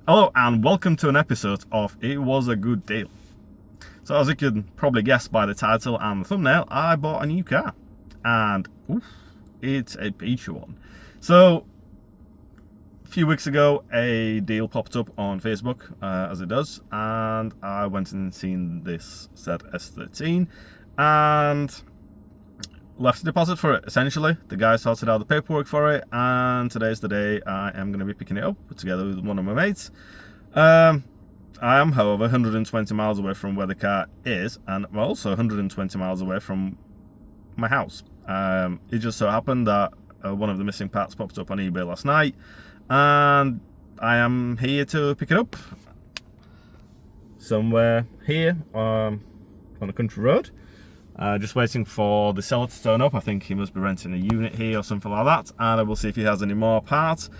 Hello and welcome to an episode of It Was a Good Deal. So as you can probably guess by the title and the thumbnail, I bought a new car. And oof, it's a peachy one. So a few weeks ago a deal popped up on Facebook, as it does, and I went and seen this S13 and left a deposit for it. Essentially, the guy sorted out the paperwork for it, and today's the day I am going to be picking it up together with one of my mates. I am, however, 120 miles away from where the car is, and I'm also 120 miles away from my house. It just so happened that one of the missing parts popped up on eBay last night, and I am here to pick it up somewhere here on a country road. Just waiting for the seller to turn up. I think he must be renting a unit here or something like that, and I will see if he has any more parts.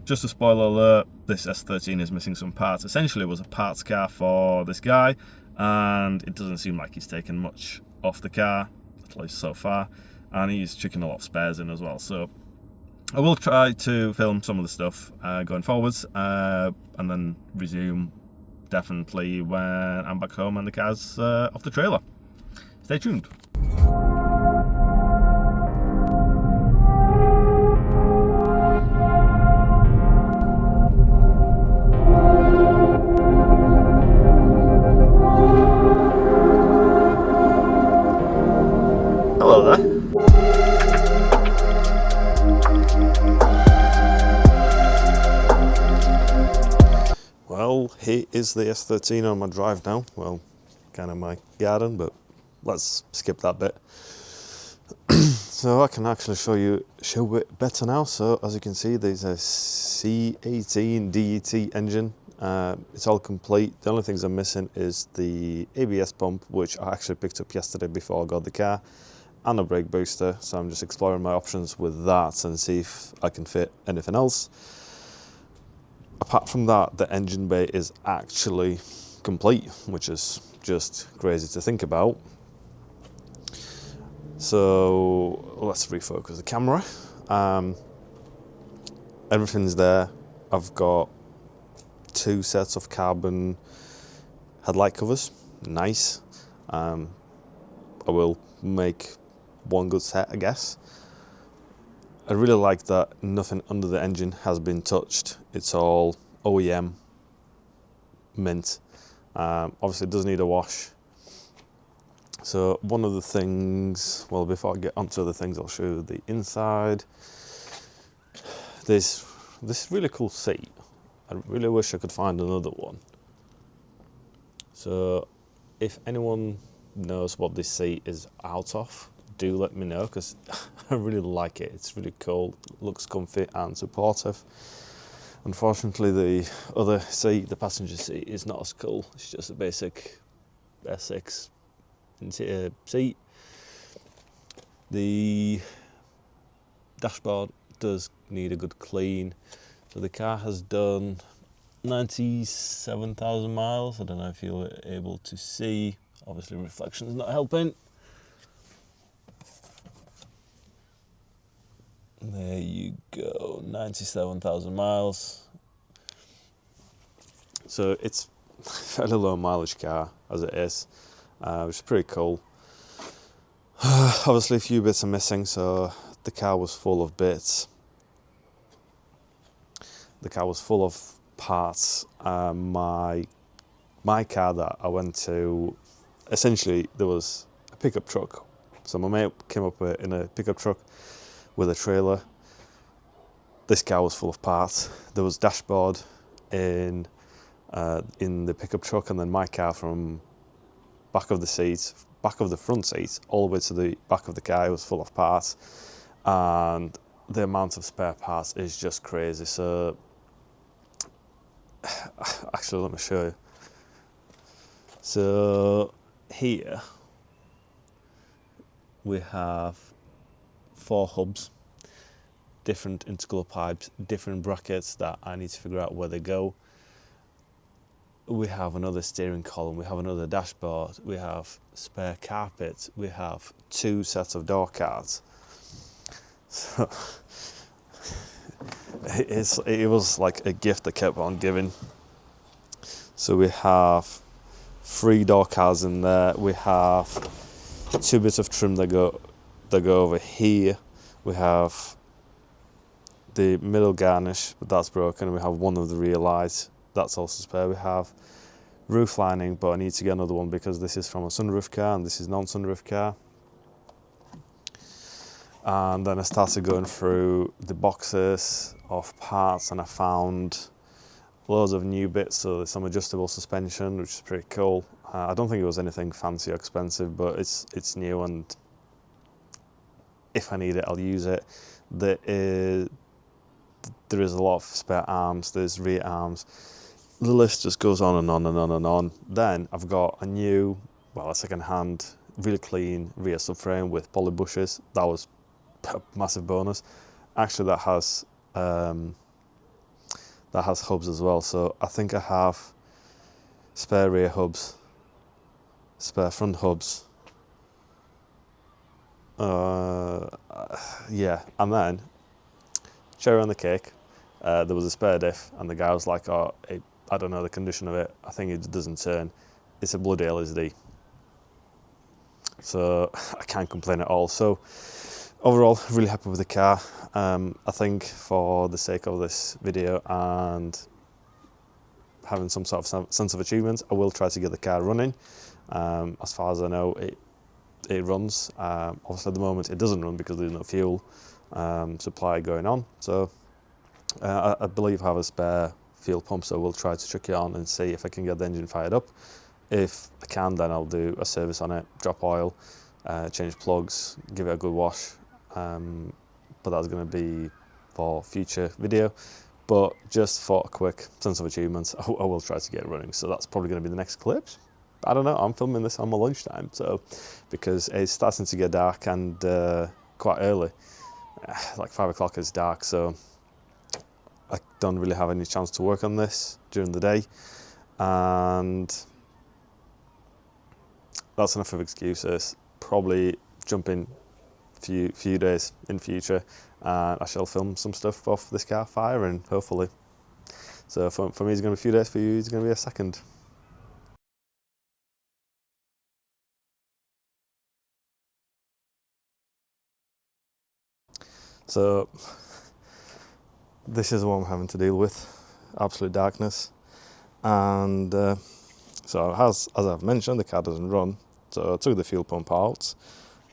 Just a spoiler alert, this S13 is missing some parts. Essentially, it was a parts car for this guy, and it doesn't seem like he's taken much off the car, at least so far, and he's chucking a lot of spares in as well. So I will try to film some of the stuff going forwards, and then resume definitely when I'm back home and the car's off the trailer. Stay tuned. Hello there. Well, here is the S13 on my drive now. Well, kind of my garden, but let's skip that bit. So I can actually show it better now. So as you can see, there's a C18 DET engine. It's all complete. The only things I'm missing is the ABS pump, which I actually picked up yesterday before I got the car, and a brake booster. So I'm just exploring my options with that and see if I can fit anything else. Apart from that, the engine bay is actually complete, which is just crazy to think about. So let's refocus the camera. Everything's there. I've got 2 sets of carbon headlight covers. Nice. I will make one good set, I guess. I really like that nothing under the engine has been touched. It's all OEM mint. Obviously it does need a wash. So one of the things, well, before I get onto the things, I'll show you the inside. There's this really cool seat. I really wish I could find another one. So if anyone knows what this seat is out of, do let me know, because I really like it. It's really cool, looks comfy and supportive. Unfortunately, the other seat, the passenger seat, is not as cool. It's just a basic S6 seat. The dashboard does need a good clean. So the car has done 97,000 miles. I don't know if you're able to see. Obviously reflection is not helping. There you go, 97,000 miles. So it's a fairly low mileage car as it is, which is pretty cool. Obviously a few bits are missing, so the car was full of bits. The car was full of parts. My car that I went to, essentially there was a pickup truck. So my mate came up in a pickup truck with a trailer. This car was full of parts. There was dashboard in the pickup truck, and then my car from back of the front seat, all the way to the back of the car was full of parts, and the amount of spare parts is just crazy. So actually, let me show you. So here we have 4 hubs, different intercooler pipes, different brackets that I need to figure out where they go. We have another steering column, we have another dashboard, we have spare carpet, we have 2 sets of door cards. So it was like a gift that kept on giving. So we have 3 door cards in there. We have 2 bits of trim that go over here. We have the middle garnish, but that's broken. We have one of the rear lights, that's also spare. We have roof lining, but I need to get another one because this is from a sunroof car and this is non-sunroof car. And then I started going through the boxes of parts and I found loads of new bits. So there's some adjustable suspension, which is pretty cool. I don't think it was anything fancy or expensive, but it's new, and if I need it, I'll use it. There is a lot of spare arms, there's rear arms. The list just goes on and on and on and on. Then I've got a new, a second-hand, really clean rear subframe with poly bushes. That was a massive bonus. Actually, that has hubs as well. So I think I have spare rear hubs, spare front hubs. Yeah, and then cherry on the cake. There was a spare diff, and the guy was like, "Oh, I don't know the condition of it. I think it doesn't turn. It's a bloody LSD." So I can't complain at all. So overall, really happy with the car. I think for the sake of this video and having some sort of sense of achievement, I will try to get the car running. As far as I know, it runs. Obviously, at the moment, it doesn't run because there's no fuel supply going on. So I believe I have a spare fuel pump, so we'll try to chuck it on and see if I can get the engine fired up. If I can, then I'll do a service on it, drop oil, change plugs, give it a good wash. But that's going to be for future video. But just for a quick sense of achievement, I will try to get it running. So that's probably going to be the next clips. I don't know, I'm filming this on my lunchtime, so because it's starting to get dark and quite early, like 5 o'clock is dark, so I don't really have any chance to work on this during the day, and that's enough of excuses. Probably jump in few days in future and I shall film some stuff off this car firing, hopefully. So for me it's going to be a few days, for you it's going to be a second. So this is what I'm having to deal with, absolute darkness. And so as I've mentioned, the car doesn't run, so I took the fuel pump out.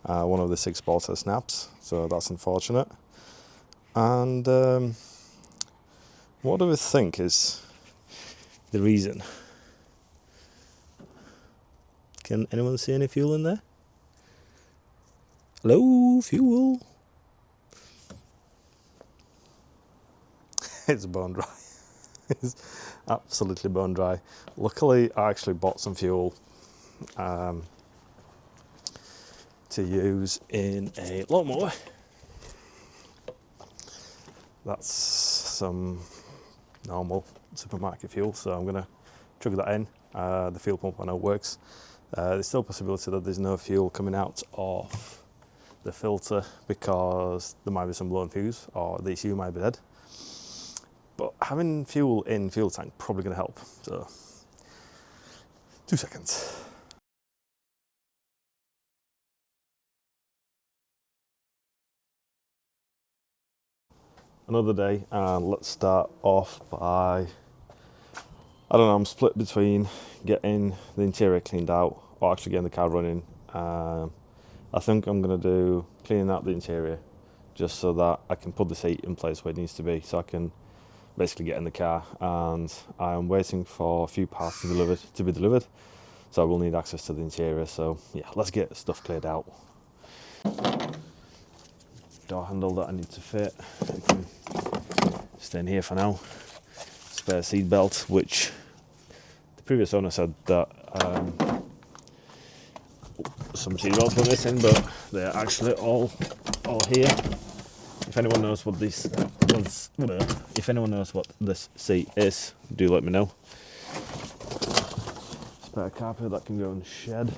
One of the 6 bolts has snapped, so that's unfortunate. And what do we think is the reason? Can anyone see any fuel in there? Hello, fuel. It's bone dry. It's absolutely bone dry. Luckily, I actually bought some fuel to use in a lawnmower. That's some normal supermarket fuel, so I'm gonna chug that in. The fuel pump I know works. There's still a possibility that there's no fuel coming out of the filter because there might be some blown fuse or the ECU might be dead. But having fuel in fuel tank probably going to help. So 2 seconds. Another day, and let's start off by, I don't know, I'm split between getting the interior cleaned out or actually getting the car running. I think I'm going to do cleaning out the interior just so that I can put the seat in place where it needs to be, so I can basically get in the car. And I'm waiting for a few parts to be delivered, so I will need access to the interior. So yeah, let's get stuff cleared out. Door handle that I need to fit, it can stay in here for now. Spare seat belt, which the previous owner said that some seat belts were missing, but they're actually all here. If anyone knows what this seat is, do let me know. Spare carpet that can go in the shed.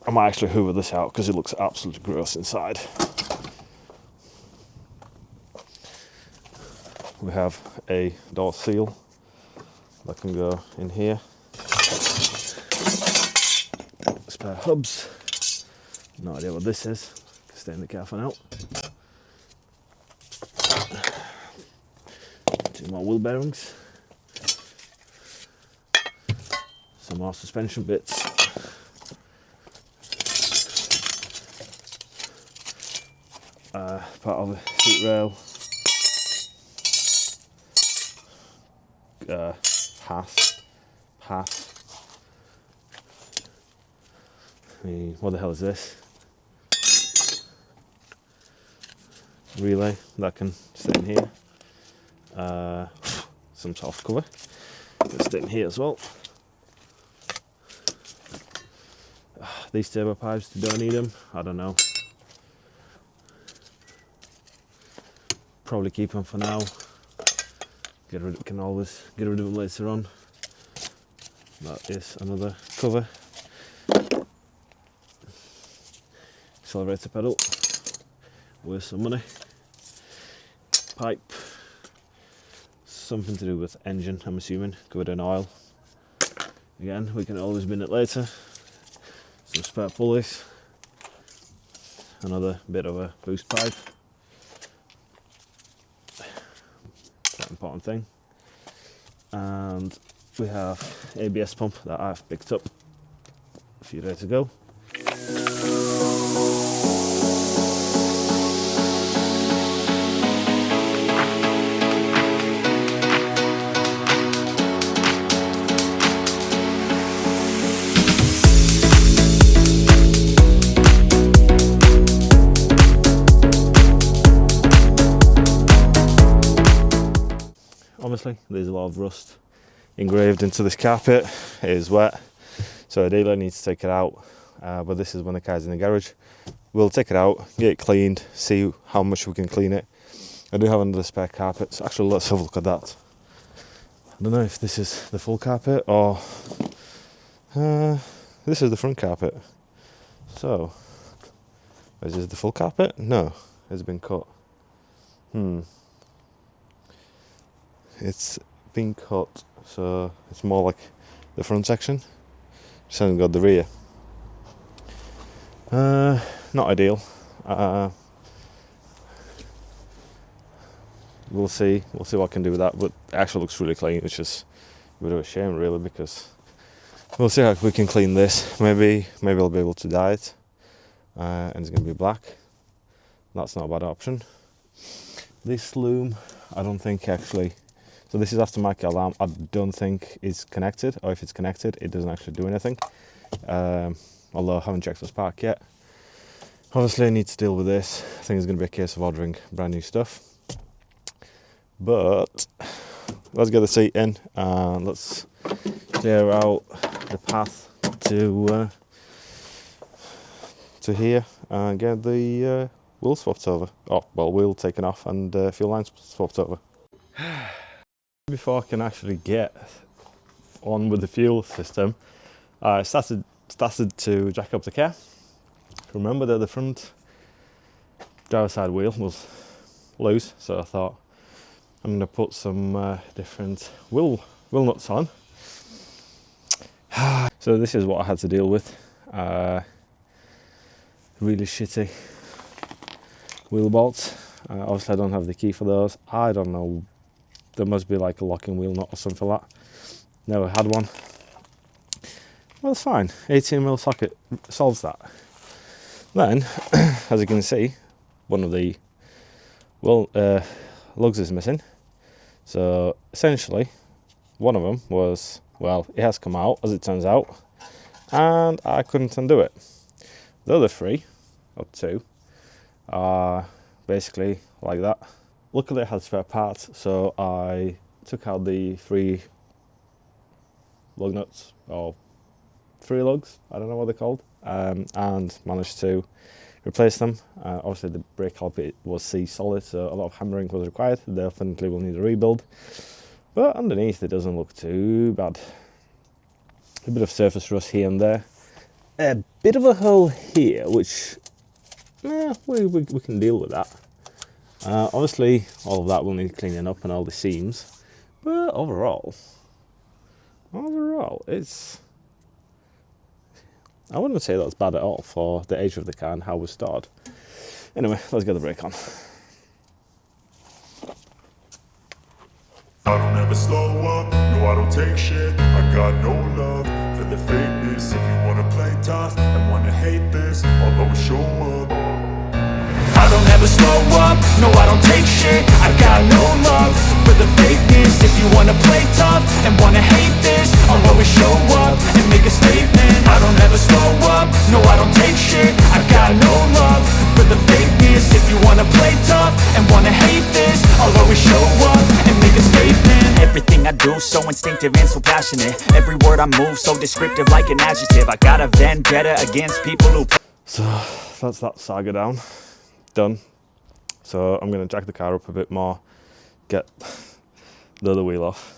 I might actually hoover this out because it looks absolutely gross inside. we have a door seal that can go in here. Spare hubs. No idea what this is. Stay in the car for now. 2 more wheel bearings. Some more suspension bits. Part of a seat rail. Pass. What the hell is this? Relay that can sit in here. Some soft cover. Can sit in here as well. These turbo pipes, do I need them? I don't know. Probably keep them for now. Can always get rid of them later on. That is another cover. Accelerator pedal. Worth some money. Pipe. Something to do with engine, I'm assuming. Covered in oil. Again, we can always bin it later. Some spare pulleys. Another bit of a boost pipe. Quite important thing. And we have ABS pump that I've picked up a few days ago. Obviously, there's a lot of rust engraved into this carpet. It is wet, so a dealer needs to take it out. But this is when the car's in the garage. We'll take it out, get it cleaned, see how much we can clean it. I do have another spare carpet, so actually let's have a look at that. I don't know if this is the full carpet or this is the front carpet. So, is this the full carpet? No, it's been cut. It's been cut, so it's more like the front section. Just hasn't got the rear. Not ideal. We'll see what I can do with that, but it actually looks really clean, which is a bit of a shame really, because we'll see how we can clean this. Maybe I'll be able to dye it, and it's going to be black. That's not a bad option. This loom, I don't think actually. So this is aftermarket alarm. I don't think it's connected, or if it's connected, it doesn't actually do anything. Although I haven't checked the spark yet. Obviously, I need to deal with this. I think it's going to be a case of ordering brand new stuff. But let's get the seat in and let's clear out the path to here and get the wheel swapped over. Oh, well, wheel taken off and fuel lines swapped over. Before I can actually get on with the fuel system, I started to jack up the car. Remember that the front driver's side wheel was loose, so I thought I'm going to put some different wheel nuts on. So this is what I had to deal with. Really shitty wheel bolts. Obviously I don't have the key for those. I don't know. There must be like a locking wheel nut or something like that. Never had one. Well, it's fine. 18mm socket solves that. Then, as you can see, one of the lugs is missing. So essentially, one of them was, well, it has come out as it turns out, and I couldn't undo it. The other three, or two, are basically like that. Luckily I had spare parts, so I took out the 3 lug nuts, or 3 lugs, I don't know what they're called, and managed to replace them. Obviously the brake caliper was C-solid, so a lot of hammering was required. They definitely will need a rebuild, but underneath it doesn't look too bad. A bit of surface rust here and there. A bit of a hole here, which we can deal with that. Obviously, all of that will need cleaning up and all the seams, but overall, it's, I wouldn't say that's bad at all for the age of the car and how we started. Anyway, let's get the brake on. I don't ever slow up, no I don't take shit. I got no love for the fakeness. If you wanna play tough and wanna hate this, I'll always show up. I don't ever slow up, no I don't take shit. I got no love for the fakeness. If you wanna play tough and wanna hate this, I'll always show up and make a statement. I don't ever slow up, no I don't take shit. I got no love for the fakeness. If you wanna play tough and wanna hate this, I'll always show up and make a statement. Everything I do so instinctive and so passionate. Every word I move so descriptive like an adjective. I got a vendetta against people who... So that's that saga down, done. So I'm going to jack the car up a bit more, get the other wheel off.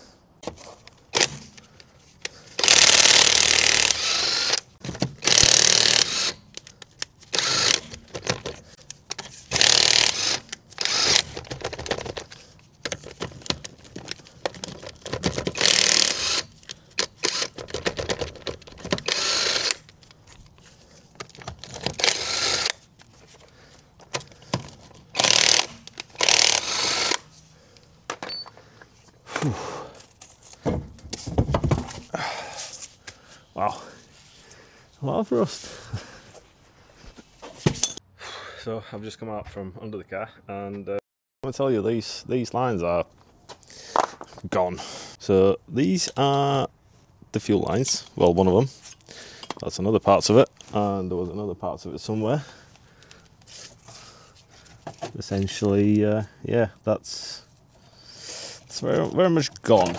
Wow, a lot of rust. So I've just come out from under the car, and I'm gonna tell you these lines are gone. So these are the fuel lines. Well, one of them. That's another parts of it, and there was another parts of it somewhere. Essentially, yeah, that's very much gone.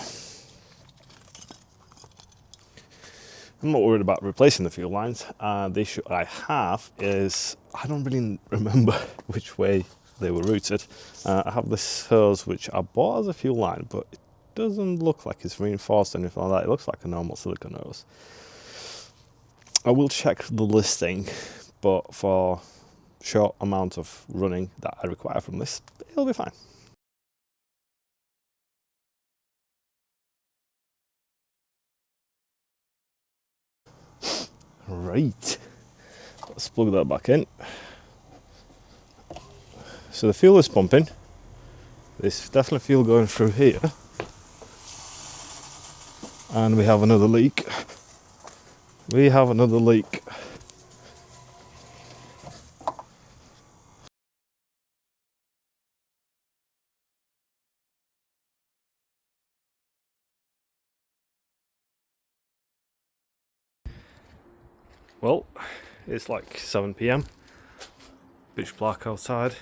I'm not worried about replacing the fuel lines. The issue I have is I don't really remember which way they were routed. I have this hose which I bought as a fuel line, but it doesn't look like it's reinforced or anything like that. It looks like a normal silicone hose. I will check the listing, but for short amount of running that I require from this, it'll be fine. Right, let's plug that back in. So the fuel is pumping. There's definitely fuel going through here. And we have another leak. We have another leak. Well, it's like 7 PM, pitch black outside,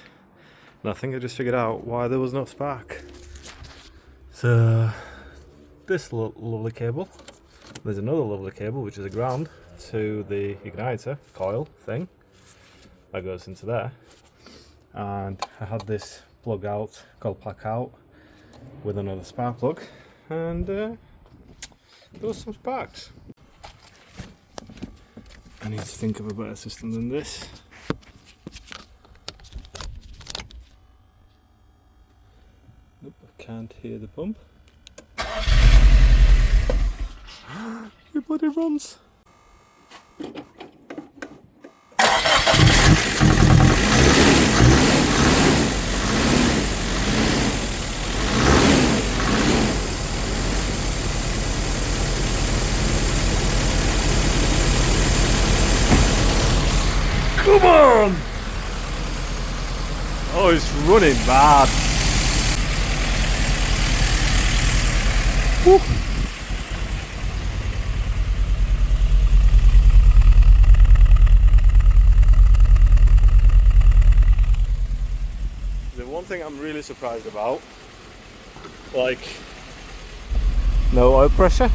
and I think I just figured out why there was no spark. So, this lovely cable, there's another lovely cable which is a ground to the igniter coil thing, that goes into there, and I had this plug out, coil pack out, with another spark plug, and there was some sparks. I need to think of a better system than this. Nope, I can't hear the pump. It bloody runs. Come on! Oh, it's running bad. Woo. The one thing I'm really surprised about, like, no oil pressure.